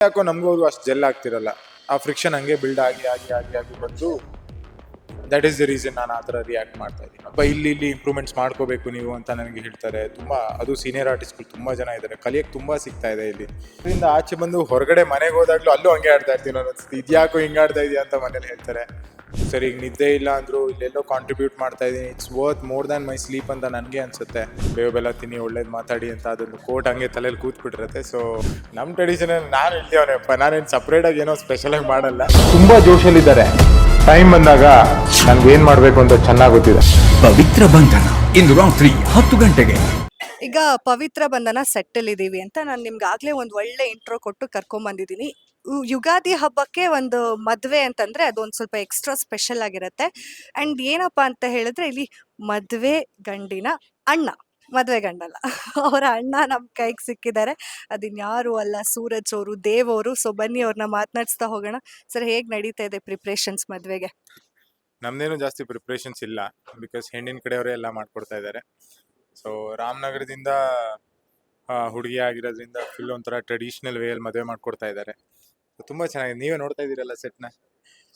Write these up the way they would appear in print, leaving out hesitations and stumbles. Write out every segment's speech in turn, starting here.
ಯಾಕೋ ನಮಗೂ ಅವರು ಅಷ್ಟು ಜೆಲ್ ಆಗ್ತಿರಲ್ಲ. ಆ ಫ್ರಿಕ್ಷನ್ ಹಂಗೆ ಬಿಲ್ಡ್ ಆಗಿ ಆಗಿ ಆಗಿ ಆಗಿ ಬಂದು ದಟ್ ಈಸ್ ದ ರೀಸನ್ ನಾನು ಆ ಥರ ರಿಯಾಕ್ಟ್ ಮಾಡ್ತಾ ಇದ್ದೀನಿ. ಅಪ್ಪ ಇಲ್ಲಿ ಇಂಪ್ರೂವ್ಮೆಂಟ್ಸ್ ಮಾಡ್ಕೋಬೇಕು ನೀವು ಅಂತ ನನಗೆ ಹೇಳ್ತಾರೆ. ತುಂಬ ಅದು ಸೀನಿಯರ್ ಆರ್ಟಿಸ್ಟ್ಗಳು ತುಂಬ ಜನ ಇದ್ದಾರೆ, ಕಲಿಯೋಕ್ಕೆ ತುಂಬ ಸಿಗ್ತಾ ಇದೆ ಇಲ್ಲಿ. ಇದರಿಂದ ಆಚೆ ಬಂದು ಹೊರಗಡೆ ಮನೆಗೆ ಹೋದಾಗಲೂ ಅಲ್ಲೂ ಹಂಗೆ ಆಡ್ತಾ ಇರ್ತೀನಿ ನಾನು. ಇದ್ಯಾಕೋ ಹಿಂಗೆ ಆಡ್ತಾ ಇದೆಯಾ ಅಂತ ಮನೇಲಿ ಹೇಳ್ತಾರೆ. ಸರಿ, ಈಗ ನಿದ್ದೆ ಇಲ್ಲ ಅಂದರೂ ಇಲ್ಲೆಲ್ಲೋ ಕಾಂಟ್ರಿಬ್ಯೂಟ್ ಮಾಡ್ತಾ ಇದ್ದೀನಿ, it's worth more than my sleep ಅಂತ ನನಗೆ ಅನ್ಸುತ್ತೆ. ಬೇವು ಬೆಲ್ಲ ತಿನ್ನಿ, ಒಳ್ಳೇದು ಮಾತಾಡಿ ಅಂತ ಅದೊಂದು ಕೋಟ್ ಹಂಗೆ ತಲೆಯಲ್ಲಿ ಕೂತ್ಬಿಟ್ಟಿರುತ್ತೆ. ಸೊ ನಮ್ಮ ಟ್ರೆಡಿಷನಲ್ಲಿ ನಾನು ಹೇಳ್ತೀವನಪ್ಪ, ನಾನೇನು ಸಪ್ರೇಟಾಗಿ ಏನೋ ಸ್ಪೆಷಲಾಗಿ ಮಾಡಲ್ಲ. ತುಂಬ ಜೋಶಲ್ಲಿದ್ದಾರೆ. ಟೈಮ್ ಬಂದಾಗ ನನ್ಗೆ ಏನ್ ಮಾಡ್ಬೇಕು ಅಂತ ಚೆನ್ನಾಗಿ ಗೊತ್ತಿದೆ. ಪವಿತ್ರ ಬಂಧನ ಇಂದು ರಾತ್ರಿ 10 ಗಂಟೆಗೆ. ಈಗ ಪವಿತ್ರ ಬಂಧನ ಸೆಟ್ಟಲ್ ಇದೀವಿ ಅಂತ ನಾನು ನಿಮ್ಗೆ ಆಗ್ಲೇ ಒಂದು ಒಳ್ಳೆ ಇಂಟ್ರೋ ಕೊಟ್ಟು ಕರ್ಕೊಂಬಂದಿದ್ದೀನಿ. ಯುಗಾದಿ ಹಬ್ಬಕ್ಕೆ ಒಂದು ಮದುವೆ ಅಂತಂದ್ರೆ ಅದೊಂದು ಸ್ವಲ್ಪ ಎಕ್ಸ್ಟ್ರಾ ಸ್ಪೆಷಲ್ ಆಗಿರುತ್ತೆ. ಅಂಡ್ ಏನಪ್ಪಾ ಅಂತ ಹೇಳಿದ್ರೆ ಇಲ್ಲಿ ಮದುವೆ ಗಂಡಿನ ಅಣ್ಣ, ಮದುವೆ ಗಂಡಲ್ಲ, ಅವರ ಅಣ್ಣ ನಮ್ಮ ಕೈಗೆ ಸಿಕ್ಕಿದ್ದಾರೆ. ಅದಿನ್ಯಾರು ಅಲ್ಲ, ಸೂರಜ್ ಅವರು, ದೇವ್ ಅವರು. ಸೊ ಬನ್ನಿ ಅವ್ರನ್ನ ಮಾತನಾಡಿಸ್ತಾ ಹೋಗೋಣ. ಸರ್, ಹೇಗ್ ನಡೀತಾ ಇದೆ ಪ್ರಿಪ್ರೇಷನ್ಸ್ ಮದುವೆಗೆ? ನಮ್ದೇನು ಜಾಸ್ತಿ ಪ್ರಿಪ್ರೇಷನ್ಸ್ ಇಲ್ಲ, ಬಿಕಾಸ್ ಹೆಣ್ಣಿನ ಕಡೆಯವರೇ ಎಲ್ಲ ಮಾಡ್ಕೊಡ್ತಾ ಇದ್ದಾರೆ. ಸೊ ರಾಮನಗರದಿಂದ ಹುಡುಗಿ ಆಗಿರೋದ್ರಿಂದ ಫುಲ್ ಒಂಥರ ಟ್ರೆಡಿಷನಲ್ ವೇಯಲ್ಲಿ ಮದುವೆ ಮಾಡ್ಕೊಡ್ತಾ ಇದ್ದಾರೆ. ತುಂಬಾ ಚೆನ್ನಾಗಿದೆ. ನೀವೇ ನೋಡ್ತಾ ಇದ್ದೀರಲ್ಲ ಸೆಟ್ನ,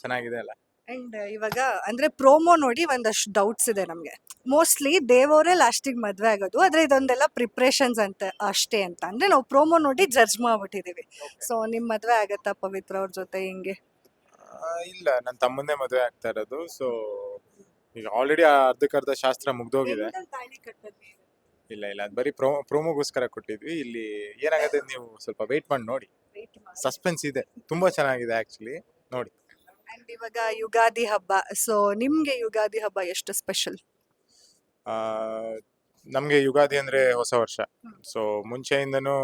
ಚೆನ್ನಾಗಿದೆ ಅಲ್ಲ? ಅಂಡ್ ಇವಾಗ ಅಂದ್ರೆ ಪ್ರೋಮೋ ನೋಡಿ ಒಂದಷ್ಟು ಡೌಟ್ಸ್ ಇದೆ ನಮ್ಗೆ. ಮೋಸ್ಟ್ಲಿ ದೇವರೇ ಲಾಸ್ಟಿಗೆ ಮದ್ವೆ ಆಗೋದು, ಆದ್ರೆ ಇದೊಂದೆಲ್ಲ ಪ್ರಿಪ್ರೇಷನ್ಸ್ ಅಂತ ಅಷ್ಟೇ ಅಂತ ಅಂದ್ರೆ ನಾವು ಪ್ರೋಮೋ ನೋಡಿ ಜಡ್ಜ್ ಮಾಡ್ಬಿಟ್ಟಿದೀವಿ. ಸೊ ನಿಮ್ ಮದ್ವೆ ಆಗತ್ತಾ ಪವಿತ್ರ ಅವ್ರ ಜೊತೆ ಹಿಂಗೆ? ಇಲ್ಲ, ನನ್ನ ತಮ್ಮಂದೇ ಮದುವೆ ಆಗ್ತಾ ಇರೋದು. ಸೊ ಈಗ ಆಲ್ರೆಡಿ ಅರ್ಧಕ್ಕರ್ಧ ಶಾಸ್ತ್ರ ಮುಗ್ದೋಗಿದೆ. ಇಲ್ಲ ಇಲ್ಲ, ಅದು ಬರೀ ಪ್ರೋಮೋಗೋಸ್ಕರ ಕೊಟ್ಟಿದ್ವಿ. ಇಲ್ಲಿ ಏನಾಗುತ್ತೆ ನೀವು ಸ್ವಲ್ಪ ವೇಟ್ ಮಾಡಿ ನೋಡಿ, ಸಸ್ಪೆನ್ಸ್ ಇದೆ, ತುಂಬಾ ಚೆನ್ನಾಗಿದೆ ಆಕ್ಚುಲಿ, ನೋಡಿ. ಅಂಡ್ ಇವಾಗ ಯುಗಾದಿ ಹಬ್ಬ, ಸೊ ನಿಮ್ಗೆ ಯುಗಾದಿ ಹಬ್ಬ ಎಷ್ಟು ಸ್ಪೆಷಲ್? ನಮಗೆ ಯುಗಾದಿ ಅಂದರೆ ಹೊಸ ವರ್ಷ. ಸೊ ಮುಂಚೆಯಿಂದನೂ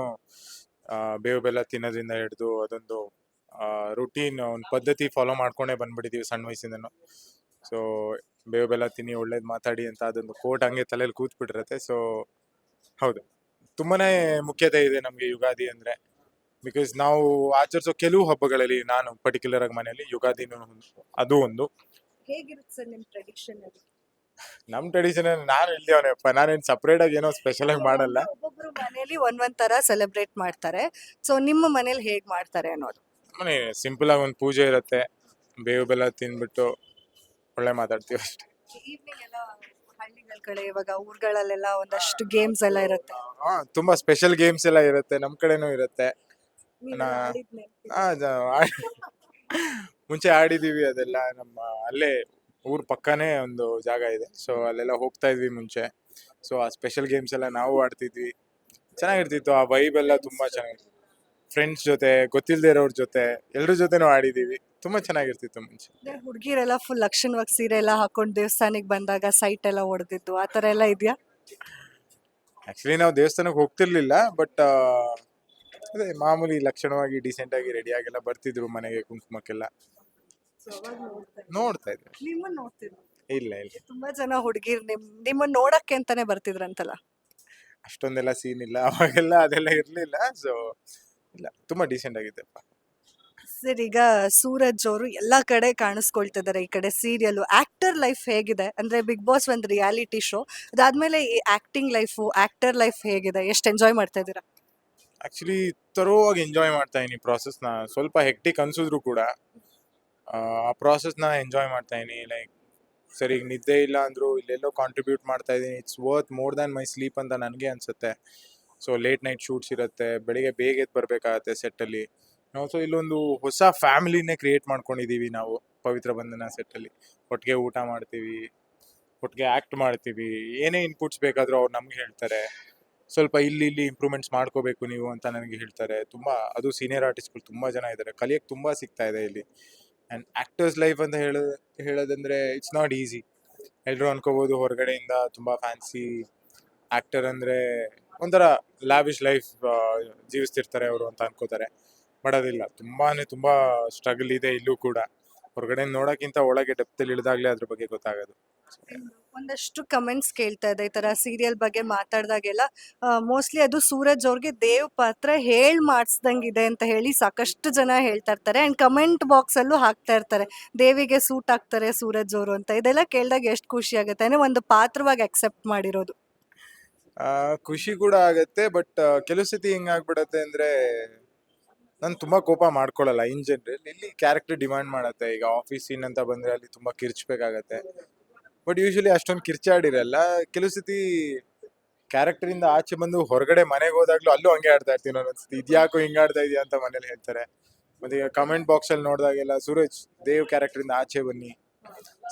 ಬೇವು ಬೆಲ್ಲ ತಿನ್ನೋದ್ರಿಂದ ಹಿಡಿದು ಅದೊಂದು ರುಟೀನ್, ಒಂದು ಪದ್ಧತಿ ಫಾಲೋ ಮಾಡ್ಕೊಂಡೇ ಬಂದ್ಬಿಟ್ಟಿದ್ದೀವಿ ಸಣ್ಣ ವಯಸ್ಸಿಂದನೂ. ಸೊ ಬೇವು ಬೆಲ್ಲ ತಿನ್ನಿ, ಒಳ್ಳೇದು ಮಾತಾಡಿ ಅಂತ ಅದೊಂದು ಕೋಟ್ ಹಂಗೆ ತಲೆಯಲ್ಲಿ ಕೂತ್ಬಿಟ್ಟಿರುತ್ತೆ. ಸೊ ಹೌದು, ತುಂಬಾನೇ ಮುಖ್ಯತೆ ಇದೆ ನಮಗೆ ಯುಗಾದಿ ಅಂದರೆ. ಬಿಕಾಸ್ ನಾವು ಆಚರಿಸೋ ಕೆಲವು ಹಬ್ಬಗಳಲ್ಲಿ, ನಾನು ಪರ್ಟಿಕ್ಯುಲರ್ ಆಗಿ ಮನೆಯಲ್ಲಿ ಯುಗಾದಿನೂ ಅದು ಒಂದು. ಹೇಗಿರುತ್ತೆ ಸರ್ ನಿಮ್ ಟ್ರೆಡಿಷನ್ ಅಲ್ಲಿ? ನಮ್ಮ ಟ್ರೆಡಿಷನಲ್ಲಿ ನಾನು ಹೇಳ್ತೀವನಪ್ಪ, ನಾನೇನು ಸಪ್ರೇಟಾಗಿ ಏನೋ ಸ್ಪೆಷಲಾಗಿ ಮಾಡಲ್ಲ. ಒಬ್ಬೊಬ್ರು ಮನೇಲಿ ಒಂದೊಂದ್ ತರ ಸೆಲೆಬ್ರೇಟ್ ಮಾಡ್ತಾರೆ. ಸೊ ನಿಮ್ಮ ಮನೇಲಿ ಹೇಗ್ ಮಾಡ್ತಾರೆ ಅನ್ನೋದು? ಮನೆ ಸಿಂಪಲ್ ಆಗಿ ಒಂದು ಪೂಜೆ ಇರುತ್ತೆ, ಬೇವು ಬೆಲ್ಲ ತಿಂದ್ಬಿಟ್ಟು ಒಳ್ಳೆ ಮಾತಾಡ್ತೀವಿ ಅಷ್ಟೇ. ಈವ್ನಿಂಗ್ ಎಲ್ಲ ಹಳ್ಳಿಗಳ ಕಡೆ, ಇವಾಗ ಊರುಗಳಲ್ಲೆಲ್ಲ ಒಂದಷ್ಟು ಗೇಮ್ಸ್ ಎಲ್ಲ ಇರುತ್ತೆ. ತುಂಬಾ ಸ್ಪೆಷಲ್ ಗೇಮ್ಸ್ ಎಲ್ಲ ಇರುತ್ತೆ, ನಮ್ಮ ಕಡೆನೂ ಇರುತ್ತೆ. ನೀವೆಲ್ಲ ನಾ- ಆಡಿದ್ ನೆನ್ಪಿದ್ಯಾ? ಆ, ಮುಂಚೆ ಆಡಿದೀವಿ ಅದೆಲ್ಲ. ನಮ್ಮ ಅಲ್ಲೇ ಊರ್ ಪಕ್ಕನೇ ಒಂದು ಜಾಗ ಇದೆ, ಸೊ ಅಲ್ಲೆಲ್ಲ ಹೋಗ್ತಾ ಇದ್ವಿ ಮುಂಚೆ. ಸೊ ಆ ಸ್ಪೆಷಲ್ ಗೇಮ್ಸ್ ಎಲ್ಲ ನಾವು ಆಡ್ತಿದ್ವಿ, ಚೆನ್ನಾಗಿರ್ತಿತ್ತು. ಆ ವೈಬ್ ಎಲ್ಲ ತುಂಬಾ ಚೆನ್ನಾಗಿತ್ತು. ಫ್ರೆಂಡ್ಸ್ ಜೊತೆ, ಗೊತ್ತಿಲ್ಲದೆ ಇರೋರ ಜೊತೆ, ಎಲ್ರ ಜೊತೆನೂ ಆಡಿದೀವಿ. ತುಂಬಾ ಚೆನ್ನಾಗಿರ್ತಿತ್ತು ಮುಂಚೆ. ಅಂದ್ರೆ ಹುಡುಗಿರೆಲ್ಲ ಫುಲ್ ಲಕ್ಷಣವಾಗಿ ಸೀರೆ ಎಲ್ಲ ಹಾಕೊಂಡು ದೇವಸ್ಥಾನಕ್ಕೆ ಬಂದಾಗ ಸೈಟ್ ಎಲ್ಲ ಹೊಡೆದಿದ್ದು ಆ ತರ ಎಲ್ಲ ಇದೆಯಾ? ಆಕ್ಚುಲಿ ನಾವು ದೇವಸ್ಥಾನಕ್ಕೆ ಹೋಗ್ತಿರ್ಲಿಲ್ಲ, ಬಟ್ ಅದೇ ಮಾಮೂಲಿ ಲಕ್ಷಣವಾಗಿ ಡಿಸೆಂಟ್ ಆಗಿ ರೆಡಿ ಆಗೆಲ್ಲ ಬರ್ತಿದ್ರು ಮನೆಗೆ ಕುಂಕುಮಕ್ಕೆಲ್ಲ. ನೋಡ್ತಾ ಇದ್ವಿ. ನಿಮ್ಮನ್ನ ನೋಡ್ತಿದ್ರು ಇಲ್ಲ ಇಲ್ಲ, ತುಂಬಾ ಜನ ಹುಡುಗಿರ್ ನಿಮ್ಮನ್ನ ನೋಡಕ್ಕೆ ಅಂತಾನೆ ಬರ್ತಿದ್ರಂತಲ್ಲ? ಅಷ್ಟೊಂದೆಲ್ಲ ಸೀನ್ ಇಲ್ಲ, ಅವಾಗೆಲ್ಲ ಅದೆಲ್ಲ ಇರ್ಲಿಲ್ಲ. ಸೊ ಇಲ್ಲ, ತುಂಬಾ ಡೀಸೆಂಟ್ ಆಗಿದ್ದೆಪ್ಪ. ಸರ್, ಈಗ ಸೂರಜ್ ಅವರು ಎಲ್ಲಾ ಕಡೆ ಕಾಣಿಸ್ಕೊಳ್ತಿದ್ದಾರೆ. ಈ ಕಡೆ ಸೀರಿಯಲ್, ಆಕ್ಟರ್ ಲೈಫ್ ಹೇಗಿದೆ? ಅಂದ್ರೆ ಬಿಗ್ ಬಾಸ್ ಒಂದು ರಿಯಾಲಿಟಿ ಶೋ, ಅದಾದ್ಮೇಲೆ ಈ ಆಕ್ಟಿಂಗ್ ಲೈಫು, ಆಕ್ಟರ್ ಲೈಫ್ ಹೇಗಿದೆ? ಎಷ್ಟು ಎಂಜಾಯ್ ಮಾಡ್ತಾ ಇದ್ದೀರಾ? ಆಕ್ಚುಲಿ ತರೋವಾಗಿ ಎಂಜಾಯ್ ಮಾಡ್ತಾ ಇದೀನಿ ಪ್ರಾಸೆಸ್ನ. ಸ್ವಲ್ಪ ಹೆಕ್ಟಿಕ್ ಅನ್ಸಿದ್ರು ಕೂಡ ಆ ಪ್ರಾಸೆಸ್ನ ಎಂಜಾಯ್ ಮಾಡ್ತಾ ಇದೀನಿ. ಲೈಕ್ ಸರಿ, ಈಗ ನಿದ್ದೆ ಇಲ್ಲ ಅಂದರೂ ಇಲ್ಲೆಲ್ಲೋ ಕಾಂಟ್ರಿಬ್ಯೂಟ್ ಮಾಡ್ತಾ ಇದ್ದೀನಿ, it's worth more than my sleep ಅಂತ ನನಗೆ ಅನ್ಸುತ್ತೆ. ಸೊ ಲೇಟ್ ನೈಟ್ ಶೂಟ್ಸ್ ಇರುತ್ತೆ, ಬೆಳಿಗ್ಗೆ ಬೇಗ ಎದ್ದು ಬರಬೇಕಾಗತ್ತೆ ಸೆಟ್ಟಲ್ಲಿ. ಸೊ ಇಲ್ಲೊಂದು ಹೊಸ ಫ್ಯಾಮಿಲಿನೇ ಕ್ರಿಯೇಟ್ ಮಾಡ್ಕೊಂಡಿದ್ದೀವಿ ನಾವು ಪವಿತ್ರ ಬಂಧನ ಸೆಟ್ಟಲ್ಲಿ. ಒಟ್ಟಿಗೆ ಊಟ ಮಾಡ್ತೀವಿ, ಒಟ್ಟಿಗೆ ಆ್ಯಕ್ಟ್ ಮಾಡ್ತೀವಿ, ಏನೇ ಇನ್ಪುಟ್ಸ್ ಬೇಕಾದರೂ ಅವ್ರು ನಮ್ಗೆ ಹೇಳ್ತಾರೆ. ಸ್ವಲ್ಪ ಇಲ್ಲಿ ಇಂಪ್ರೂವ್ಮೆಂಟ್ಸ್ ಮಾಡ್ಕೋಬೇಕು ನೀವು ಅಂತ ನನಗೆ ಹೇಳ್ತಾರೆ. ತುಂಬ ಅದು ಸೀನಿಯರ್ ಆರ್ಟಿಸ್ಟ್ಗಳು ತುಂಬ ಜನ ಇದ್ದಾರೆ, ಕಲಿಯೋಕ್ಕೆ ತುಂಬ ಸಿಗ್ತಾ ಇದೆ ಇಲ್ಲಿ. ಆ್ಯಂಡ್ ಆ್ಯಕ್ಟರ್ಸ್ ಲೈಫ್ ಅಂತ ಹೇಳೋದಂದರೆ ಇಟ್ಸ್ ನಾಟ್ ಈಸಿ. ಎಲ್ಲರೂ ಅನ್ಕೋಬೋದು ಹೊರಗಡೆಯಿಂದ ತುಂಬ ಫ್ಯಾನ್ಸಿ ಆ್ಯಕ್ಟರ್ ಅಂದರೆ ಒಂಥರ ಲ್ಯಾವಿಶ್ ಲೈಫ್ ಜೀವಿಸ್ತಿರ್ತಾರೆ ಅವರು ಅಂತ ಅನ್ಕೋತಾರೆ. ಬಟ್ ಅದಿಲ್ಲ, ತುಂಬ ಸ್ಟ್ರಗಲ್ ಇದೆ ಇಲ್ಲೂ ಕೂಡ. ಹೊರಗಡೆ ನೋಡೋಕ್ಕಿಂತ ಒಳಗೆ ಡೆಪ್ತಲ್ಲಿ ಇಳಿದಾಗಲೇ ಅದ್ರ ಬಗ್ಗೆ ಗೊತ್ತಾಗೋದು. ಒಂದಷ್ಟು ಕಮೆಂಟ್ಸ್ ಕೇಳ್ತಾ ಇದೆ ಈ ತರ ಸೀರಿಯಲ್ ಬಗ್ಗೆ ಮಾತಾಡ್ದಾಗೆಲ್ಲ. ಮೋಸ್ಟ್ಲಿ ಅದು ಸೂರಜ್ ಅವ್ರಿಗೆ ದೇವ್ ಪಾತ್ರ ಮಾಡಿಸ್ದಂಗಿದೆ ಅಂತ ಹೇಳಿ ಸಾಕಷ್ಟು ಜನ ಹೇಳ್ತಾ ಇರ್ತಾರೆ. ಅಂಡ್ ಕಮೆಂಟ್ ಬಾಕ್ಸ್ ಅಲ್ಲೂ ಹಾಕ್ತಾ ಇರ್ತಾರೆ, ದೇವಿಗೆ ಸೂಟ್ ಆಗ್ತಾರೆ ಸೂರಜ್ ಅವರು ಅಂತ. ಇದೆಲ್ಲ ಕೇಳಿದಾಗ ಎಷ್ಟು ಖುಷಿ ಆಗುತ್ತೆ, ಅಂದ್ರೆ ಒಂದು ಪಾತ್ರವಾಗಿ ಅಕ್ಸೆಪ್ಟ್ ಮಾಡಿರೋದು. ಖುಷಿ ಕೂಡ ಆಗತ್ತೆ, ಬಟ್ ಕೆಲವು ಸತಿ ಹೆಂಗಾಗ್ಬಿಡತ್ತೆ ಅಂದರೆ ನಾನು ತುಂಬಾ ಕೋಪ ಮಾಡ್ಕೊಳ್ಳಲ್ಲ ಇನ್ ಜನರಲ್. ಇಲ್ಲಿ ಕ್ಯಾರೆಕ್ಟರ್ ಡಿಮಾಂಡ್ ಮಾಡತ್ತೆ. ಈಗ ಆಫೀಸ್ ಸೀನ್ ಅಂತ ಬಂದ್ರೆ ಅಲ್ಲಿ ತುಂಬಾ ಕಿರ್ಚ್ಬೇಕಾಗತ್ತೆ. ಬಟ್ ಯೂಶಲಿ ಅಷ್ಟೊಂದು ಕಿರ್ಚಾಡಿರಲ್ಲ. ಕೆಲವು ಸತಿ ಕ್ಯಾರೆಕ್ಟರ್ ಇಂದ ಆಚೆ ಬಂದು ಹೊರಗಡೆ ಮನೆಗೆ ಹೋದಾಗ್ಲೂ ಅಲ್ಲೂ ಹಂಗೆ ಆಡ್ತಾ ಇರ್ತೀನಿ ಅನ್ಸುತ್ತೆ. ಇದ್ಯಾಕೋ ಹಿಂಗ್ ಆಡ್ತಾ ಇದೀಯ ಅಂತ ಮನೇಲಿ ಹೇಳ್ತಾರೆ. ಮತ್ತೆ ಈಗ ಕಮೆಂಟ್ ಬಾಕ್ಸ್ ಅಲ್ಲಿ ನೋಡಿದಾಗೆಲ್ಲ ಸೂರಜ್ ದೇವ್ ಕ್ಯಾರೆಕ್ಟರ್ ಇಂದ ಆಚೆ ಬನ್ನಿ,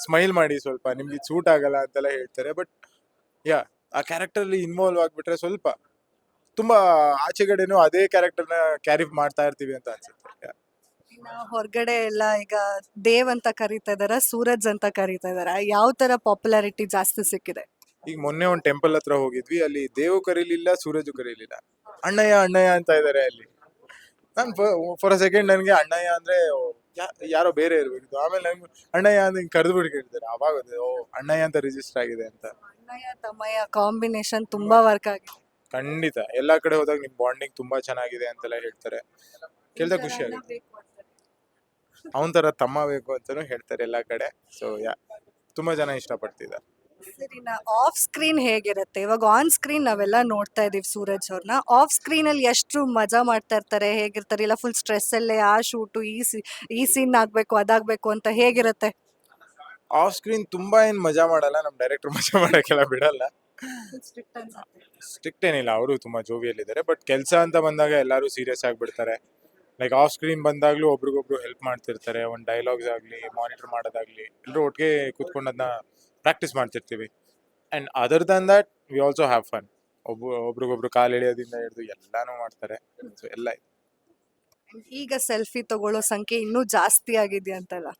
ಸ್ಮೈಲ್ ಮಾಡಿ, ಸ್ವಲ್ಪ ನಿಮ್ಗೆ ಸೂಟ್ ಆಗಲ್ಲ ಅಂತೆಲ್ಲ ಹೇಳ್ತಾರೆ. ಬಟ್ ಯಾ, ಆ ಕ್ಯಾರೆಕ್ಟರ್ ಅಲ್ಲಿ ಇನ್ವಾಲ್ವ್ ಆಗ್ಬಿಟ್ರೆ ಸ್ವಲ್ಪ ತುಂಬಾ ಆಚೆಗಡೆನೂ ಅದೇ ಕ್ಯಾರೆಕ್ಟರ್ನ ಕ್ಯಾರಿ ಮಾಡ್ತಾ ಇರ್ತೀವಿ ಅಂತ ಅನ್ಸುತ್ತೆ. Yeah. ಇನ್ನ ಹೊರಗಡೆ ಎಲ್ಲ ಈಗ ದೇವ್ ಅಂತ ಕರೀತಾ ಇದಾರ, ಸೂರಜ್ ಅಂತ ಕರೀತಾ ಇದಾರ, ಯಾವ ತರ ಪಾಪ್ಯುಲಾರಿಟಿ ಜಾಸ್ತಿ ಸಿಕ್ಕಿದೆ? ಈಗ ಮೊನ್ನೆ ಒಂದು ಟೆಂಪಲ್ ಹತ್ರ ಹೋಗಿದ್ವಿ, ಅಲ್ಲಿ ದೇವು ಕರೀಲಿಲ್ಲ, ಸೂರಜು ಕರೀಲಿಲ್ಲ, ಅಣ್ಣಯ್ಯ ಅಣ್ಣಯ್ಯ ಅಂತ ಇದಾರೆ ಅಲ್ಲಿ. ನಾನು ಫಾರ್ ಅ ಸೆಕೆಂಡ್ ನನಗೆ ಅಣ್ಣಯ್ಯ ಅಂದ್ರೆ ಯಾರೋ ಬೇರೆ ಇರ್ಬೇಕು. ಆಮೇಲೆ ನಂಗೆ ಅಣ್ಣಯ್ಯ ಅಂತ ಹಿಂಗೆ ಕರೆದ್ಬಿಟ್ಟು ಕೇಳ್ತಾರೆ. ಅವಾಗ ಓ ಅಣ್ಣಯ್ಯ ಅಂತ ರಿಜಿಸ್ಟರ್ ಆಗಿದೆ ಅಂತ. ಅಣ್ಣಯ್ಯ ತಮ್ಮಯ್ಯ ಕಾಂಬಿನೇಷನ್ ತುಂಬಾ ವರ್ಕ್ ಆಗಿದೆ. ಖಂಡಿತ ಎಲ್ಲಾ ಕಡೆ ಹೋದಾಗ ನಿಮ್ ಬಾಂಡಿಂಗ್ ತುಂಬಾ ಚೆನ್ನಾಗಿದೆ ಅಂತೆಲ್ಲ ಹೇಳ್ತಾರೆ. ಕೇಳ್ದಾಗ ಖುಷಿ ಆಗುತ್ತೆ. ಅವನ್ ತರ ತಮ್ಮ ಬೇಕು ಅಂತಾನು ಹೇಳ್ತಾರೆ ಎಲ್ಲಾ ಕಡೆ. ಸೊ ಯಾ, ತುಂಬಾ ಜನ ಇಷ್ಟಪಡ್ತಿದ್ದಾರೆ. ಸರಿ, ಆಫ್ ಸ್ಕ್ರೀನ್ ಹೇಗಿರುತ್ತೆ? ಇವಾಗ ಆನ್ ಸ್ಕ್ರೀನ್ ನಾವೆಲ್ಲ ನೋಡ್ತಾ ಇದೀವಿ ಸೂರಜ್ ಅವ್ರನ್ನ. ಆಫ್ ಸ್ಕ್ರೀನ್ ಅಲ್ಲಿ ಎಷ್ಟು ಮಜಾ ಮಾಡ್ತಾ ಇರ್ತಾರೆ, ಹೇಗಿರ್ತಾರೆ? ಇಲ್ಲ ಫುಲ್ ಸ್ಟ್ರೆಸ್ ಅಲ್ಲೇ ಆ ಶೂಟು ಈ ಸೀನ್ ಆಗ್ಬೇಕು ಅದಾಗ್ಬೇಕು ಅಂತ ಹೇಗಿರುತ್ತೆ? ಆಫ್ ಸ್ಕ್ರೀನ್ ತುಂಬಾ ಏನ್ ಮಜಾ ಮಾಡಲ್ಲ. ನಮ್ ಡೈರೆಕ್ಟರ್ ಮಜಾ ಮಾಡಕ್ಕೆಲ್ಲ ಬಿಡಲ್ಲ. ಸ್ಟ್ರಿಕ್ಟ್ ಏನಿಲ್ಲ, ಅವರು ತುಂಬಾ ಜೋವಿಯಲ್ಲಿದ್ದಾರೆ. ಬಟ್ ಕೆಲಸ ಅಂತ ಬಂದಾಗ ಎಲ್ಲರೂ ಸೀರಿಯಸ್ ಆಗಿಬಿಡ್ತಾರೆ. ಲೈಕ್ ಆಫ್ ಸ್ಕ್ರೀನ್ ಬಂದಾಗ್ಲೂ ಒಬ್ರಿಗೊಬ್ರು ಹೆಲ್ಪ್ ಮಾಡ್ತಿರ್ತಾರೆ. ಒಂದು ಡೈಲಾಗ್ಸ್ ಆಗಲಿ, ಮಾನಿಟರ್ ಮಾಡೋದಾಗ್ಲಿ, ಎಲ್ಲರೂ ಒಟ್ಟಿಗೆ ಕೂತ್ಕೊಂಡು ಅದನ್ನ ಪ್ರಾಕ್ಟೀಸ್ ಮಾಡ್ತಿರ್ತೀವಿ. And other than that we also have fun. ಒಬ್ರಿಗೊಬ್ರು ಕಾಲು ಎಳೆಯೋದಿಂದ ಹಿಡಿದು ಎಲ್ಲಾನು ಮಾಡ್ತಾರೆ. ಸೊ ಎಲ್ಲ ಇದೆ. ಈಗ ಸೆಲ್ಫಿ ತಗೊಳ್ಳೋ ಸಂಖ್ಯೆ ಇನ್ನೂ ಜಾಸ್ತಿ ಆಗಿದೆ ಅಂತಲ್ಲ?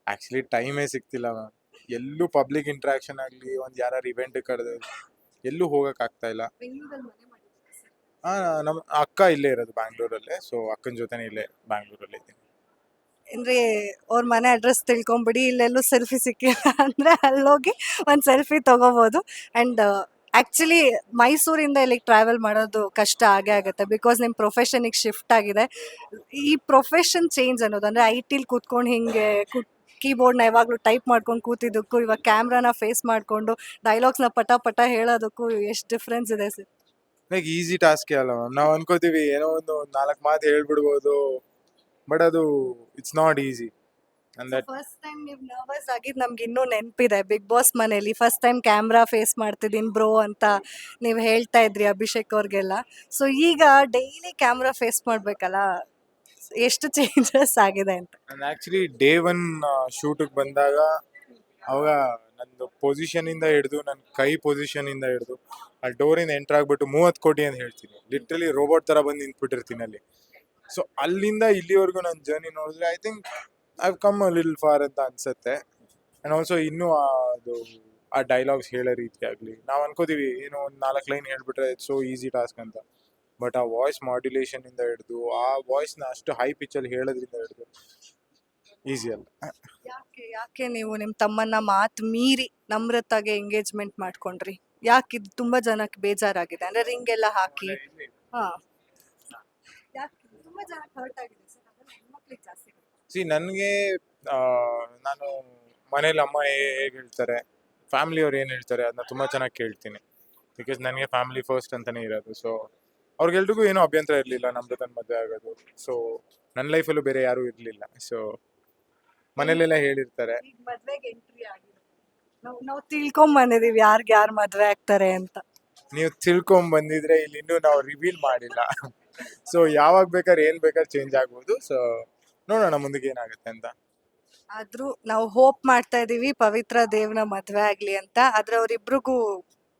ಆಕ್ಚುಲಿ ಟೈಮೇ ಸಿಗ್ತಿಲ್ಲ ಮ್ಯಾಮ್. ಎಲ್ಲೂ ಪಬ್ಲಿಕ್ ಇಂಟ್ರಾಕ್ಷನ್ ಆಗಲಿ, ಒಂದು ಯಾರು ಇವೆಂಟ್ ಕರೆದು ಎಲ್ಲೂ ಹೋಗಕ್ ಆಗ್ತಾ ಇಲ್ಲ. ನಮ್ಮ ಅಕ್ಕ ಇಲ್ಲೇ ಇರೋದು ಬ್ಯಾಂಗ್ಳೂರಲ್ಲೇ. ಸೊ ಅಕ್ಕನ ಜೊತೆನೇ ಇಲ್ಲೇ ಬ್ಯಾಂಗ್ಳೂರಲ್ಲೇ ಇದ್ದೀನಿ. ಅಂದ್ರೆ ಅವ್ರ ಮನೆ ಅಡ್ರೆಸ್ ತಿಳ್ಕೊಂಬಿಡಿ, ಇಲ್ಲೆಲ್ಲೂ ಸೆಲ್ಫಿ ಸಿಕ್ಕಿಲ್ಲ ಅಂದ್ರೆ ಅಲ್ಲೋಗಿ ಒಂದು ಸೆಲ್ಫಿ ತಗೋಬಹುದು. ಅಂಡ್ ಆಕ್ಚುಲಿ ಮೈಸೂರಿಂದ ಇಲ್ಲಿಗೆ ಟ್ರಾವೆಲ್ ಮಾಡೋದು ಕಷ್ಟ ಆಗೇ ಆಗುತ್ತೆ, ಬಿಕಾಸ್ ನಿಮ್ಮ ಪ್ರೊಫೆಷನಿಗೆ ಶಿಫ್ಟ್ ಆಗಿದೆ. ಈ ಪ್ರೊಫೆಷನ್ ಚೇಂಜ್ ಅನ್ನೋದು ಅಂದ್ರೆ IT ಕೂತ್ಕೊಂಡು ಹಿಂಗೆ ಕೀಬೋರ್ಡ್ನ ಯಾವಾಗಲೂ ಟೈಪ್ ಮಾಡ್ಕೊಂಡು ಕೂತಿದ್ದಕ್ಕೂ ಇವಾಗ ಕ್ಯಾಮ್ರಾನ ಫೇಸ್ ಮಾಡಿಕೊಂಡು ಡೈಲಾಗ್ಸ್ನ ಪಟ ಪಟ ಹೇಳೋದಕ್ಕೂ ಎಷ್ಟು ಡಿಫ್ರೆನ್ಸ್ ಇದೆ ಸರ್? ಲೈಕ್ ಈಸಿ ಟಾಸ್ಕೇ ಅಲ್ಲ ಮ್ಯಾಮ್. ನಾವು ಅನ್ಕೋತೀವಿ ಏನೋ ಒಂದು 4 ಮಾತು ಹೇಳ್ಬಿಡ್ಬೋದು, ಬಟ್ ಅದು it's not easy. And that first time ನೀವು ನರ್ವಸ್ ಆಗಿದ್ದು ನಮ್ಗೆ ಇನ್ನೂ ನೆನಪಿದೆ. ಬಿಗ್ ಬಾಸ್ ಮನೇಲಿ ಫಸ್ಟ್ ಟೈಮ್ ಕ್ಯಾಮ್ರಾ ಫೇಸ್ ಮಾಡ್ತಿದ್ದೀನಿ ಬ್ರೋ ಅಂತ ನೀವು ಹೇಳ್ತಾ ಇದ್ರಿ ಅಭಿಷೇಕ್ ಅವ್ರಿಗೆಲ್ಲ. ಸೊ ಈಗ ಡೈಲಿ ಕ್ಯಾಮ್ರಾ ಫೇಸ್ ಮಾಡ್ಬೇಕಲ್ಲ, ಎಷ್ಟು ಚೇಂಜಸ್ ಆಗಿದೆ ಅಂತ? ನಾನು ಆಕ್ಚುಲಿ ಡೇ 1 ಶೂಟಿಗೆ ಬಂದಾಗ ಅವಾಗ ನಂದು ಪೊಸಿಷನ್ ಇಂದ ಹಿಡಿದು, ನನ್ನ ಕೈ ಪೊಸಿಷನ್ ಇಂದ ಹಿಡಿದು ಆ ಡೋರಿಂದ ಎಂಟರ್ ಆಗ್ಬಿಟ್ಟು 30 ಕೋಟಿ ಅಂತ ಹೇಳ್ತೀನಿ. ಲಿಟ್ರಲಿ ರೋಬೋಟ್ ತರ ಬಂದು ನಿಂತ್ಬಿಟ್ಟಿರ್ತೀನಿ ಅಲ್ಲಿ. ಸೊ ಅಲ್ಲಿಂದ ಇಲ್ಲಿವರೆಗೂ ನನ್ನ ಜರ್ನಿ ನೋಡಿದ್ರೆ I think I come a little for ಅಂತ ಅನ್ಸುತ್ತೆ. ಅಂಡ್ ಆಲ್ಸೋ ಇನ್ನೂ ಅದು ಆ ಡೈಲಾಗ್ಸ್ ಹೇಳೋ ರೀತಿ ಆಗಲಿ, ನಾವು ಅನ್ಕೋತೀವಿ ಏನೋ ಒಂದು 4 ಲೈನ್ ಹೇಳ್ಬಿಟ್ರೆ ಇಟ್ಸ್ ಸೋ ಈಸಿ ಟಾಸ್ಕ್ ಅಂತ. ಬಟ್ ಆ ವಾಯ್ಸ್ ಮಾಡ್ಯುಲೇಷನ್ ಇಂದ ಹಿಡಿದು ಆ ವಾಯ್ಸ್ನ ಅಷ್ಟು ಹೈ ಪಿಚ್ಚಲ್ಲಿ ಹೇಳೋದ್ರಿಂದ ಹಿಡಿದು ಈಸಿ ಅಲ್ಲ. ಯಾಕೆ ನೀವು ನಿಮ್ಮ ತಮ್ಮನ್ನ ಮಾತು ಮೀರಿ ನಮ್ರತಾಗೆ ಎಂಗೇಜ್ಮೆಂಟ್ ಮಾಡ್ಕೊಂಡ್ರಿ? ಯಾಕೆ ಇದು ತುಂಬಾ ಜನಕ್ಕೆ ಬೇಜಾರಾಗಿದೆ ಅಂದ್ರೆ ರಿಂಗ್ ಎಲ್ಲ ಹಾಕಿ? ಹಾ, ಯಾಕೆ ತುಂಬಾ ಜನಕ್ಕೆ ಹರ್ಟ್ ಆಗಿದೆ ಸರ್? ಅದನ್ನ ಹೆಣ್ಮಕ್ಳಿಗೆ ಜಾಸ್ತಿ ಸಿ ನನಗೆ ನಾನು ಮನೇಲಿ ಅಮ್ಮ ಹೇಗೆ ಹೇಳ್ತಾರೆ, ಫ್ಯಾಮಿಲಿಯವ್ರು ಏನು ಹೇಳ್ತಾರೆ ಅದನ್ನ ತುಂಬ ಚೆನ್ನಾಗಿ ಕೇಳ್ತೀನಿ. ಬಿಕಾಸ್ ನನಗೆ ಫ್ಯಾಮಿಲಿ ಫಸ್ಟ್ ಅಂತಲೇ ಇರೋದು. ಸೊ ಅವ್ರಿಗೆಲ್ರಿಗೂ ಏನೂ ಅಭ್ಯಂತರ ಇರಲಿಲ್ಲ ನಮ್ರತನ ಮದುವೆ ಆಗೋದು. ಸೊ ನನ್ನ ಲೈಫಲ್ಲೂ ಬೇರೆ ಯಾರೂ ಇರಲಿಲ್ಲ. ಸೊ ಮನೇಲೆಲ್ಲ ಹೇಳಿರ್ತಾರೆ. ಈಗ ಮದ್ವೆಗೆ ಎಂಟ್ರಿ ಆಗಿದೆ, ನಾವು ತಿಳ್ಕೊಂಡ್ ಬಂದಿದೀವಿ ಯಾರ್ಗೆ ಯಾರು ಮದ್ವೆ ಆಗ್ತಾರೆ ಅಂತ. ನೀವು ತಿಳ್ಕೊಂಡ್ ಬಂದಿದ್ರೆ ಇಲ್ಲಿ ಇನ್ನೂ ನಾವು ರಿವೀಲ್ ಮಾಡಿಲ್ಲ. ಸೊ ಯಾವಾಗ ಬೇಕಾದ್ರೆ ಏನ್ ಬೇಕಾದ್ರೆ ಚೇಂಜ್ ಆಗ್ಬೋದು. ಸೊ ನೋಡೋಣ ಮುಂದಕ್ಕೆ ಏನಾಗುತ್ತೆ ಅಂತ. ಆದ್ರೂ ನಾವು ಹೋಪ್ ಮಾಡ್ತಾ ಇದೀವಿ ಪವಿತ್ರ ದೇವ್ನ ಮದ್ವೆ ಆಗ್ಲಿ ಅಂತ. ಆದ್ರೆ ಅವ್ರಿಬ್ರಿಗೂ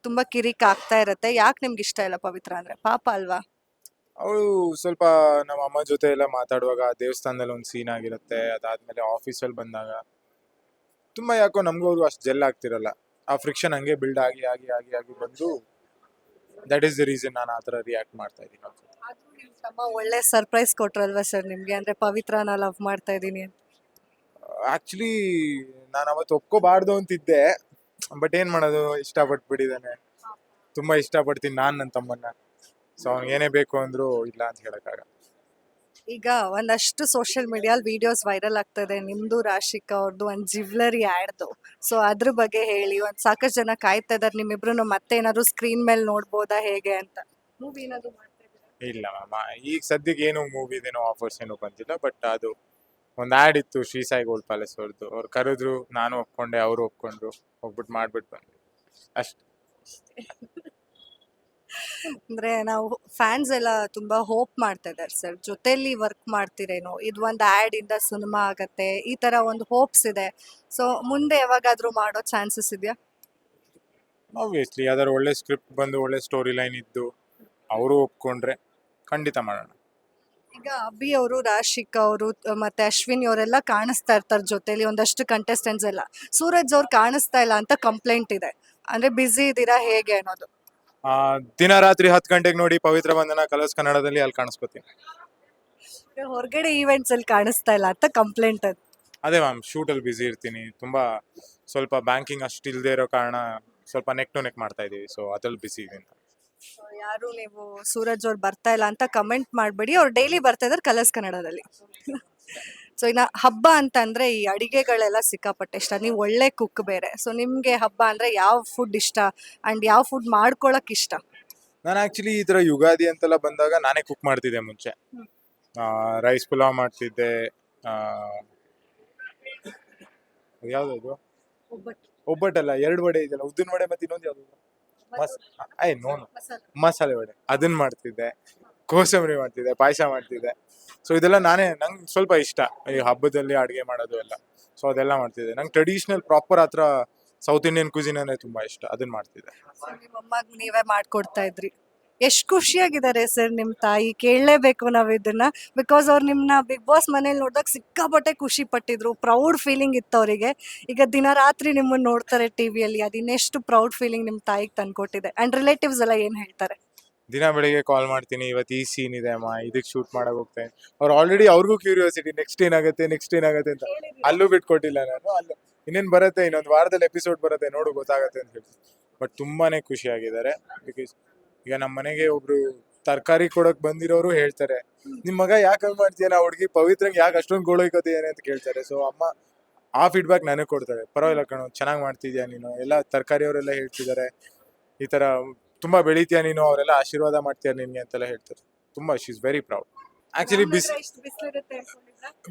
ತುಂಬಾ ಕಿರಿಕ್ ಆಗ್ತಾ ಇರತ್ತೆ. ಯಾಕೆ ನಿಮ್ಗೆ ಇಷ್ಟ ಇಲ್ಲ ಪವಿತ್ರ ಅಂದ್ರೆ? ಪಾಪ ಅಲ್ವಾ? ಅವಳು ಸ್ವಲ್ಪ ನಮ್ಮ ಅಮ್ಮ ಜೊತೆ ಎಲ್ಲ ಮಾತಾಡುವಾಗ ದೇವಸ್ಥಾನದಲ್ಲಿ ಒಂದು ಸೀನ್ ಆಗಿರುತ್ತೆ. ಅದಾದ್ಮೇಲೆ ಆಫೀಸಲ್ಲಿ ಬಂದಾಗ ತುಂಬಾ ಯಾಕೋ ನಮಗೂ ಅವರು ಅಷ್ಟು ಜೆಲ್ ಆಗ್ತಿರಲ್ಲ. ಆ ಫ್ರಿಕ್ಷನ್ ಹಂಗೆ ಬಿಲ್ಡ್ ಆಗಿ ಆಗಿ ಆಗಿ ಆಗಿ ಬಂದು ದಟ್ ಈಸ್ ದ ರೀಸನ್ ನಾನು ಆ ಥರ ರಿಯಾಕ್ಟ್ ಮಾಡ್ತಾ ಇದ್ದೀನಿ. ಆದ್ರೂ ನಿಮ್ ತಮ್ಮ ಒಳ್ಳೆ ಸರ್ಪ್ರೈಸ್ ಕೊಟ್ರಲ್ವಾ ಸರ್ ನಿಮ್ಗೆ, ಅಂದ್ರೆ ಪವಿತ್ರನ ಲವ್ ಮಾಡ್ತಾ ಇದೀನಿ ಅಂತ? ಆಕ್ಚುಲಿ ನಾನು ಅವತ್ತು ಒಪ್ಕೋಬಾರ್ದು ಅಂತಿದ್ದೆ. ಬಟ್ ಏನ್ ಮಾಡೋದು, ಇಷ್ಟಪಟ್ಬಿಟ್ಟಿದ್ದಾನೆ. ತುಂಬಾ ಇಷ್ಟಪಡ್ತೀನಿ ನಾನು ನನ್ನ ತಮ್ಮನ್ನ. ಸೊ ಅವ್ನಿಗೆ ಏನೇ ಬೇಕು ಅಂದ್ರು ಇಲ್ಲ ಅಂತ ಹೇಳಕ್ಕಾಗಲ್ಲ. ಈಗ ಒಂದಷ್ಟು ಸೋಷಿಯಲ್ ಮೀಡಿಯಾಲ್ ವಿಡಿಯೋಸ್ ವೈರಲ್ ಆಗ್ತಾ ಇದೆ, ನಿಮ್ದು ರಾಶಿಕಾ ಅವ್ರದ್ದು ಒಂದು ಜ್ಯುವೆಲರಿ ಆಡ್ದು. ಸೊ ಅದ್ರ ಬಗ್ಗೆ ಹೇಳಿ. ಒಂದ್ ಸಾಕಷ್ಟು ಜನ ಕಾಯ್ತಾ ಇದಾರೆ ನಿಮ್ಮಿಬ್ರು ಮತ್ತೆ ಏನಾದ್ರು ಸ್ಕ್ರೀನ್ ಮೇಲೆ ನೋಡ್ಬೋದಾ ಹೇಗೆ ಅಂತ. ಮೂವಿ ಏನಾದ್ರು ಮಾಡ್ತಾ ಇದ್ದೀರಾ? ಇಲ್ಲ ಮ್ಯಾಮ್, ಈಗ ಸದ್ಯಕ್ಕೆ ಏನು ಮೂವಿದೇನೋ ಆಫರ್ಸ್ ಏನೂ ಬಂದಿಲ್ಲ. ಬಟ್ ಅದು ಒಂದು ಆ್ಯಡ್ ಇತ್ತು ಶ್ರೀ ಸಾಯಿ ಗೋಲ್ಡ್ ಪ್ಯಾಲೇಸ್ ಅವ್ರದ್ದು. ಅವ್ರು ಕರೆದ್ರು, ನಾನು ಒಪ್ಕೊಂಡೆ, ಅವರು ಒಪ್ಕೊಂಡ್ರು, ಹೋಗ್ಬಿಟ್ಟು ಮಾಡ್ಬಿಟ್ಟು ಬಂದ್ವಿ ಅಷ್ಟೇ. ಅಂದ್ರೆ ನಾವು ಫ್ಯಾನ್ಸ್ ಎಲ್ಲ ತುಂಬಾ ಹೋಪ್ ಮಾಡ್ತಾ ಇದ್ದಾರೆ ಸರ್, ಜೊತೆಲಿ ವರ್ಕ್ ಮಾಡ್ತಿರೇನೋ, ಇದು ಒಂದು ಆ್ಯಡ್ ಇಂದ ಸಿನಿಮಾ ಆಗತ್ತೆ, ಈ ತರ ಒಂದು ಹೋಪ್ಸ್ ಇದೆ. ಸೊ ಮುಂದೆ ಯಾವಾಗಾದ್ರೂ ಮಾಡೋ ಚಾನ್ಸಸ್ ಇದೆಯಾ? ಆಬ್ವಿಯಸ್ಲಿ ಯಾವ್ದಾದ್ರು ಒಳ್ಳೆ ಸ್ಕ್ರಿಪ್ಟ್ ಬಂದು ಒಳ್ಳೆ ಸ್ಟೋರಿ ಲೈನ್ ಇದ್ದು ಅವರು ಒಪ್ಕೊಂಡ್ರೆ ಖಂಡಿತ ಮಾಡೋಣ. ಈಗ ಅಭಿ ಅವರು, ರಾಶಿಕಾ ಅವರು ಮತ್ತೆ ಅಶ್ವಿನಿ ಅವರೆಲ್ಲ ಕಾಣಿಸ್ತಾ ಇರ್ತಾರೆ ಜೊತೆಲಿ, ಒಂದಷ್ಟು ಕಂಟೆಸ್ಟೆಂಟ್ಸ್ ಎಲ್ಲ. ಸೂರಜ್ ಅವ್ರು ಕಾಣಿಸ್ತಾ ಇಲ್ಲ ಅಂತ ಕಂಪ್ಲೇಂಟ್ ಇದೆ, ಅಂದ್ರೆ ಬ್ಯುಸಿ ಇದ್ದೀರಾ ಹೇಗೆ ಅನ್ನೋದು. ದಿನ ರಾತ್ರಿ 10 ಗಂಟೆಗೆ ನೋಡಿ ಪವಿತ್ರ ಬಂಧನ ಕಲರ್ಸ್ ಕನ್ನಡದಲ್ಲಿ, ಅಲ್ಲಿ ಕಾಣಿಸ್ಕೊತೀನಿ. ಹೊರಗಡೆ ಈವೆಂಟ್ಸ್ ಅಲ್ಲಿ ಕಾಣಿಸ್ತಾ ಇಲ್ಲ ಅಂತ ಕಂಪ್ಲೇಂಟ್ ಅದು. ಅದೇ ಮ್ಯಾಮ್, ಶೂಟಲ್ಲಿ ಬ್ಯುಸಿ ಇರ್ತೀನಿ ತುಂಬಾ. ಸ್ವಲ್ಪ ಬ್ಯಾಂಕಿಂಗ್ ಅಷ್ಟು ಇಲ್ಲದೆ ಇರೋ ಕಾರಣ ಸ್ವಲ್ಪ ನೆಕ್ ಟು ನೆಕ್ ಮಾಡ್ತಾ ಇದೀವಿ. ಸೊ ಅದ್ರಲ್ಲಿ ಬ್ಯುಸಿ ಇದೀನಿ. So, ಯಾರು ನೀವು ಸೂರಜ್ ಅವ್ರು ಬರ್ತಾ ಇಲ್ಲ ಅಂತ ಕಮೆಂಟ್ ಮಾಡಬೇಡಿ, ಅವ್ರು ಡೈಲಿ ಬರ್ತಾ ಇದಾರೆ ಕಲರ್ಸ್ ಕನ್ನಡದಲ್ಲಿ. ಸೊ ಇನ್ನ ಹಬ್ಬ ಅಂತ ಅಂದ್ರೆ ಈ ಅಡಿಗೆಗಳೆಲ್ಲ ಸಿಕ್ಕಾಪಟ್ಟೆ ಇಷ್ಟ, ನೀವು ಒಳ್ಳೆ ಕುಕ್ ಬೇರೆ. ಸೊ ನಿಮ್ಗೆ ಹಬ್ಬ ಅಂದ್ರೆ ಯಾವ ಫುಡ್ ಇಷ್ಟ ಅಂಡ್ ಯಾವ ಫುಡ್ ಮಾಡ್ಕೊಳಕ್ ಇಷ್ಟ? ನಾನು ಆಕ್ಚುಲಿ ಈ ತರ ಯುಗಾದಿ ಅಂತೆಲ್ಲ ಬಂದಾಗ ನಾನೇ ಕುಕ್ ಮಾಡ್ತಿದ್ದೆ ಮುಂಚೆ. ರೈಸ್ ಪುಲಾವ್ ಮಾಡ್ತಿದ್ದೆ. ಆ, ಯಾವ್ದು ಒಬ್ಬಟ್ಟಲ್ಲ, 2 ವಡೆ ಇದೆಯಲ್ಲ, ಉದ್ದಿನ ವಡೆ ಮತ್ತೆ ಇನ್ನೊಂದು ಯಾವ್ದು ನೋನು ಮಸಾಲೆ ವಡೆ, ಅದನ್ನ ಮಾಡ್ತಿದ್ದೆ. ಕೋಸಂಬರಿ ಮಾಡ್ತಿದ್ದೆ, ಪಾಯಸ ಮಾಡ್ತಿದ್ದೆ. ಸೊ ಇದೆಲ್ಲ ನಂಗೆ ಸ್ವಲ್ಪ ಇಷ್ಟ ಈ ಹಬ್ಬದಲ್ಲಿ ಅಡುಗೆ ಮಾಡೋದು ಎಲ್ಲ. ಸೊ ಅದೆಲ್ಲ ಮಾಡ್ತಿದ್ದೆ. ನಂಗೆ ಟ್ರೆಡಿಷನಲ್ ಪ್ರಾಪರ್ ಹತ್ರ ಸೌತ್ ಇಂಡಿಯನ್ ಕ್ಯೂಸಿನ್ ಅಂದ್ರೆ ತುಂಬಾ ಇಷ್ಟ, ಅದನ್ನ ಮಾಡ್ತಿದ್ದೆ. ನಿಮ್ಮ ಅಮ್ಮಗೆ ನೀವೇ ಮಾಡ್ಕೊಡ್ತಾ ಇದ್ರಿ. ಎಷ್ಟು ಖುಷಿಯಾಗಿದ್ದಾರೆ ಸರ್ ನಿಮ್ ತಾಯಿ, ಕೇಳಲೇಬೇಕು ನಾವ್ ಇದನ್ನ. ಬಿಕಾಸ್ ಅವ್ರು ನಿಮ್ನ ಬಿಗ್ ಬಾಸ್ ಮನೇಲಿ ನೋಡಿದಾಗ ಸಿಕ್ಕಾಪಟ್ಟೆ ಖುಷಿ ಪಟ್ಟಿದ್ರು, ಪ್ರೌಡ್ ಫೀಲಿಂಗ್ ಇತ್ತು ಅವರಿಗೆ. ಈಗ ದಿನ ರಾತ್ರಿ ನಿಮ್ಮನ್ನ ನೋಡ್ತಾರೆ ಟಿವಿಯಲ್ಲಿ, ಅದು ಇನ್ನೆಷ್ಟು ಪ್ರೌಡ್ ಫೀಲಿಂಗ್ ನಿಮ್ ತಾಯಿಗೆ ತಂದ್ಕೊಟ್ಟಿದೆ. ಅಂಡ್ ರಿಲೇಟಿವ್ಸ್ ಎಲ್ಲ ಏನ್ ಹೇಳ್ತಾರೆ? ದಿನ ಬೆಳಿಗ್ಗೆ ಕಾಲ್ ಮಾಡ್ತೀನಿ, ಇವತ್ತು ಈ ಸೀನ್ ಇದೆ ಅಮ್ಮ, ಇದಕ್ಕೆ ಶೂಟ್ ಮಾಡಕ್ ಹೋಗ್ತೇನೆ. ಅವ್ರು ಆಲ್ರೆಡಿ ಅವ್ರಿಗೂ ಕ್ಯೂರಿಯಾಸಿಟಿ, ನೆಕ್ಸ್ಟ್ ಏನಾಗುತ್ತೆ ಅಂತ. ಅಲ್ಲೂ ಬಿಟ್ಕೊಟ್ಟಿಲ್ಲ ನಾನು. ಅಲ್ಲೂ ಇನ್ನೇನು ಬರುತ್ತೆ, ಇನ್ನೊಂದು ವಾರದಲ್ಲಿ ಎಪಿಸೋಡ್ ಬರುತ್ತೆ, ನೋಡು ಗೊತ್ತಾಗತ್ತೆ ಅಂತ ಹೇಳಿ. ಬಟ್ ತುಂಬಾನೇ ಖುಷಿಯಾಗಿದ್ದಾರೆ. ಬಿಕಾಸ್ ಈಗ ನಮ್ಮ ಮನೆಗೆ ಒಬ್ರು ತರಕಾರಿ ಕೊಡಕ್ ಬಂದಿರೋರು ಹೇಳ್ತಾರೆ, ನಿಮ್ ಮಗ ಯಾಕೆ ಹಂಗ್ ಮಾಡ್ತೀಯ, ನಾ ಹುಡುಗಿ ಪವಿತ್ರಂಗೆ ಯಾಕೆ ಅಷ್ಟೊಂದು ಗೋಳೈಕೋತೀಯಾನೆ ಅಂತ ಕೇಳ್ತಾರೆ. ಸೊ ಅಮ್ಮ ಆ ಫೀಡ್ಬ್ಯಾಕ್ ನನಗೆ ಕೊಡ್ತಾರೆ, ಪರವಾಗಿಲ್ಲ ಕಣೋ, ಚೆನ್ನಾಗಿ ಮಾಡ್ತಿದ್ಯಾ ನೀನು, ಎಲ್ಲ ತರಕಾರಿ ಅವರೆಲ್ಲ ಹೇಳ್ತಿದ್ದಾರೆ, ಈ ತರ ತುಂಬಾ ಬೆಳಿತೀಯ ನೀನು, ಅವರೆಲ್ಲ ಆಶೀರ್ವಾದ ಮಾಡ್ತೀಯ ನಿನ್ಗೆ ಅಂತೆಲ್ಲ ಹೇಳ್ತಾರೆ. ತುಂಬಾ she is very proud. Actually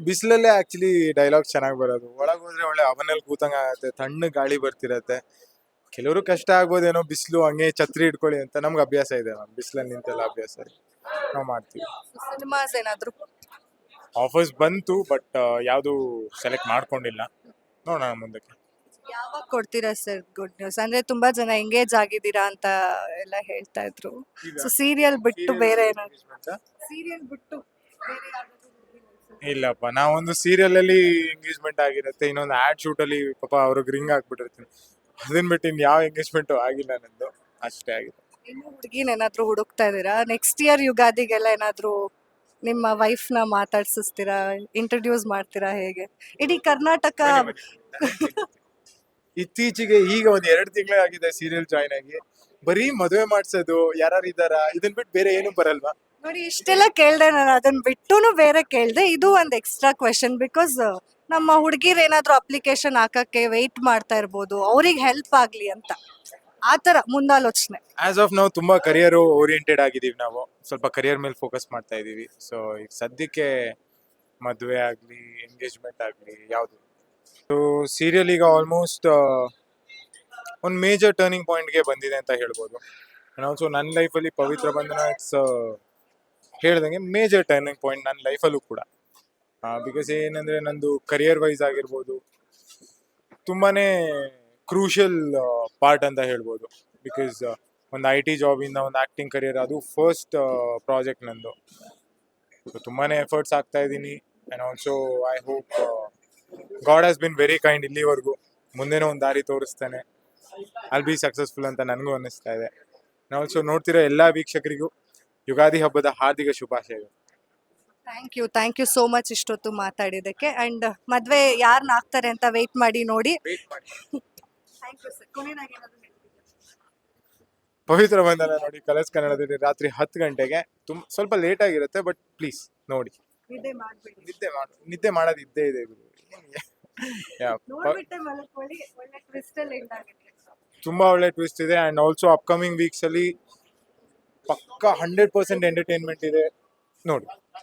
ಬಿಸಿಲಲ್ಲೇ ಆಕ್ಚುಲಿ ಡೈಲಾಗ್ ಚೆನ್ನಾಗಿ ಬರೋದು. ಒಳಗೆ ಹೋದ್ರೆ ಒಳ್ಳೆ ಅವನಲ್ಲಿ ಕೂತಂಗ ಆಗತ್ತೆ, ತಣ್ಣ ಗಾಳಿ ಬರ್ತಿರತ್ತೆ. ಕೆಲವರು ಕಷ್ಟ ಆಗ್ಬೋದೇನೋ, ಬಿಸಿಲು ಹಂಗೆ ಛತ್ರಿ ಇಟ್ಕೊಳ್ಳಿ ಅಂತ. ನಮ್ಗೆ ಅಭ್ಯಾಸ ಇದೆ ಮ್ಯಾಮ್, ಬಿಸಿಲಲ್ಲಿ ನಿಂತೆಲ್ಲ ಅಭ್ಯಾಸ ಇದೆ, ನಾವು ಮಾಡ್ತೀವಿ. ಸಿನಿಮಾಸ್ ಏನಾದ್ರು ಆಫರ್ಸ್ ಬಂತು, ಬಟ್ ಯಾವುದು ಸೆಲೆಕ್ಟ್ ಮಾಡ್ಕೊಂಡಿಲ್ಲ, ನೋಡೋಣ ಮುಂದಕ್ಕೆ. ಯಾವಾಗ ಕೊಡ್ತೀರಾ ಸರ್ ಗುಡ್ ನ್ಯೂಸ್? ಅಂದ್ರೆ ತುಂಬಾ ಜನ ಎಂಗೇಜ್ ಆಗಿದ್ದೀರಾ ಅಂತ ಎಲ್ಲ ಹೇಳ್ತಾ ಇದ್ರು. ಸೊ ಸೀರಿಯಲ್ ಬಿಟ್ಟು ಬೇರೆ ಏನಾದ್ರು, ಸೀರಿಯಲ್ ಬಿಟ್ಟು ಬೇರೆ ಯಾವ್ದಾದ್ರು ಇಲ್ಲಪ್ಪ, ನಾವೊಂದು ಸೀರಿಯಲ್ ಅಲ್ಲಿ ಎಂಗೇಜ್ಮೆಂಟ್ ಆಗಿರುತ್ತೆ, ಇನ್ನೊಂದು ಆಡ್ ಶೂಟ್ ಅಲ್ಲಿ ಪಾಪ ಅವ್ರಿಗೆ ರಿಂಗ್ ಹಾಕ್ಬಿಟ್ಟಿರ್ತೀನಿ. ಅದನ್ನ ಬಿಟ್ಟು ಇನ್ ಯಾವ ಎಂಗೇಜ್ಮೆಂಟ್ ಆಗಿಲ್ಲ ನಂದು, ಅಷ್ಟೇ ಆಗಿದೆ. ಇನ್ನು ಹುಡುಗಿನ ಏನಾದ್ರು ಹುಡುಕ್ತಾ ಇದೀರಾ? ನೆಕ್ಸ್ಟ್ ಇಯರ್ ಯುಗಾದಿಗೆಲ್ಲ ಏನಾದ್ರು ನಿಮ್ಮ ವೈಫ್ ನ ಮಾತಾಡ್ಸಿಸ್ತೀರಾ, ಇಂಟ್ರೊಡ್ಯೂಸ್ ಮಾಡ್ತೀರಾ, ಹೇಗೆ? ಇಡೀ ಕರ್ನಾಟಕ ಇತ್ತೀಚೆಗೆ ಈಗ ಒಂದ್ 2 ತಿಂಗಳೇ ಆಗಿದೆ ಸೀರಿಯಲ್ ಜಾಯ್ನ್ ಆಗಿ. ಬರೀ ಮದುವೆ ಮಾಡ್ಸೋದು, ಯಾರು ಇದಾರ, ಇದನ್ ಬಿಟ್ಟು ಬೇರೆ ಏನು ಬರಲ್ವಾ? ನೋಡಿ, ಇಷ್ಟೆಲ್ಲ ಕೇಳ್ದೆ ನಾನು, ಅದನ್ನ ಬಿಟ್ಟೂನು ಬೇರೆ ಕೇಳ್ದೆ. ಇದು ಒಂದು ಎಕ್ಸ್ಟ್ರಾ ಕ್ವೆಶನ್, ಬಿಕಾಸ್ ನಮ್ಮ ಹುಡುಗಿರ್ ಏನಾದ್ರು ಅಪ್ಲಿಕೇಶನ್ ಹಾಕಕ್ಕೆ ವೆಯ್ಟ್ ಮಾಡ್ತಾ ಇರ್ಬೋದು, ಅವ್ರಿಗೆ ಹೆಲ್ಪ್ ಆಗ್ಲಿ ಅಂತ, ಆತರ ಮುಂದಾಲೋಚನೆ. ಆಸ್ ಆಫ್ ನಾವು ತುಂಬಾ ಕರಿಯರ್ ಓರಿಯೆಂಟೆಡ್ ಆಗಿದೀವಿ, ನಾವು ಸ್ವಲ್ಪ ಕರಿಯರ್ ಮೇಲೆ ಫೋಕಸ್ ಮಾಡ್ತಾ ಇದೀವಿ. ಸೊ ಈಗ ಸದ್ಯಕ್ಕೆ ಮದುವೆ ಆಗ್ಲಿ ಎಂಗೇಜ್ಮೆಂಟ್ ಆಗ್ಲಿ ಯಾವುದು. ಸೊ ಸೀರಿಯಲ್ ಈಗ ಆಲ್ಮೋಸ್ಟ್ ಒಂದು ಮೇಜರ್ ಟರ್ನಿಂಗ್ ಪಾಯಿಂಟ್ಗೆ ಬಂದಿದೆ ಅಂತ ಹೇಳ್ಬೋದು. ಅಂಡ್ ಆಲ್ಸೋ ನನ್ನ ಲೈಫಲ್ಲಿ ಪವಿತ್ರ ಬಂಧನ ಇಟ್ಸ್ ಹೇಳ್ದಂಗೆ ಮೇಜರ್ ಟರ್ನಿಂಗ್ ಪಾಯಿಂಟ್ ನನ್ನ ಲೈಫಲ್ಲೂ ಕೂಡ. ಬಿಕಾಸ್ ಏನಂದ್ರೆ ನಂದು ಕರಿಯರ್ ವೈಸ್ ಆಗಿರ್ಬೋದು ತುಂಬಾನೇ ಕ್ರೂಷಿಯಲ್ ಪಾರ್ಟ್ ಅಂತ ಹೇಳ್ಬೋದು. ಬಿಕಾಸ್ ಒಂದು IT ಜಾಬಿಂದ ಒಂದು ಆ್ಯಕ್ಟಿಂಗ್ ಕರಿಯರ್, ಅದು ಫಸ್ಟ್ ಪ್ರಾಜೆಕ್ಟ್ ನಂದು. ಸೊ ತುಂಬಾನೇ ಎಫರ್ಟ್ಸ್ ಆಗ್ತಾ ಇದ್ದೀನಿ. And also I hope god has been very kind ಇಲ್ಲಿವರೆಗೂ. ಮುಂದೆನೋ ಒಂದು ದಾರಿ ತೋರಿಸ್ತಾನೆ, ಐಲ್ ಬಿ ಸಕ್ಸಸ್ಫುಲ್ ಅಂತ ನನಗೂ ಅನ್ನಿಸ್ತಾ ಇದೆ. ಆಲ್ಸೋ ನೋಡ್ತಿರೋ ಎಲ್ಲ ವೀಕ್ಷಕರಿಗೂ ಯುಗಾದಿ ಹಬ್ಬದ ಹಾರ್ದಿಕ ಶುಭಾಶಯಗಳು. ಥ್ಯಾಂಕ್ ಯು ಸೋ ಮಚ್ ಇಷ್ಟೊತ್ತು ಮಾತಾಡಿದ್ದಕ್ಕೆ. ಅಂಡ್ ಮದ್ವೆ ಯಾರನ್ನ ಆಗ್ತಾರೆ ಅಂತ ವೆಯ್ಟ್ ಮಾಡಿ ನೋಡಿ. Thank you sir. ಕೊನೆಯದಾಗಿ ಏನಾದ್ರು ಹೇಳ್ತಿದ್ದೀರಾ? ಪವಿತ್ರ ಬಂಧನ ನೋಡಿ ಕಲರ್ಸ್ ಕನ್ನಡದಲ್ಲಿ ರಾತ್ರಿ 10 ಗಂಟೆಗೆ. ಸ್ವಲ್ಪ ಲೇಟ್ ಆಗಿರುತ್ತೆ, ಬಟ್ ಪ್ಲೀಸ್ ನೋಡಿ. ನಿದ್ದೆ ಮಾಡ್ಬೇಡಿ, ನಿದ್ದೆ ಮಾಡೋದು ಇದ್ದೇ ಇದೆ ಗುರು. ನೋಡ್ಬಿಟ್ಟೆ ಮಲ್ಕೊಳ್ಳಿ. ಒಳ್ಳೆ ಟ್ವಿಸ್ಟ್ ಅಲ್ಲಿ ಎಂಡ್ ಆಗುತ್ತೆ. ತುಂಬಾ ಒಳ್ಳೆ ಟ್ವಿಸ್ಟ್ ಇದೆ. ಅಂಡ್ ಆಲ್ಸೋ ಅಪ್ಕಮಿಂಗ್ ವೀಕ್ಸ್ ಅಲ್ಲಿ ಪಕ್ಕ 100% ಎಂಟರ್ಟೈನ್ಮೆಂಟ್ ಇದೆ ನೋಡಿ.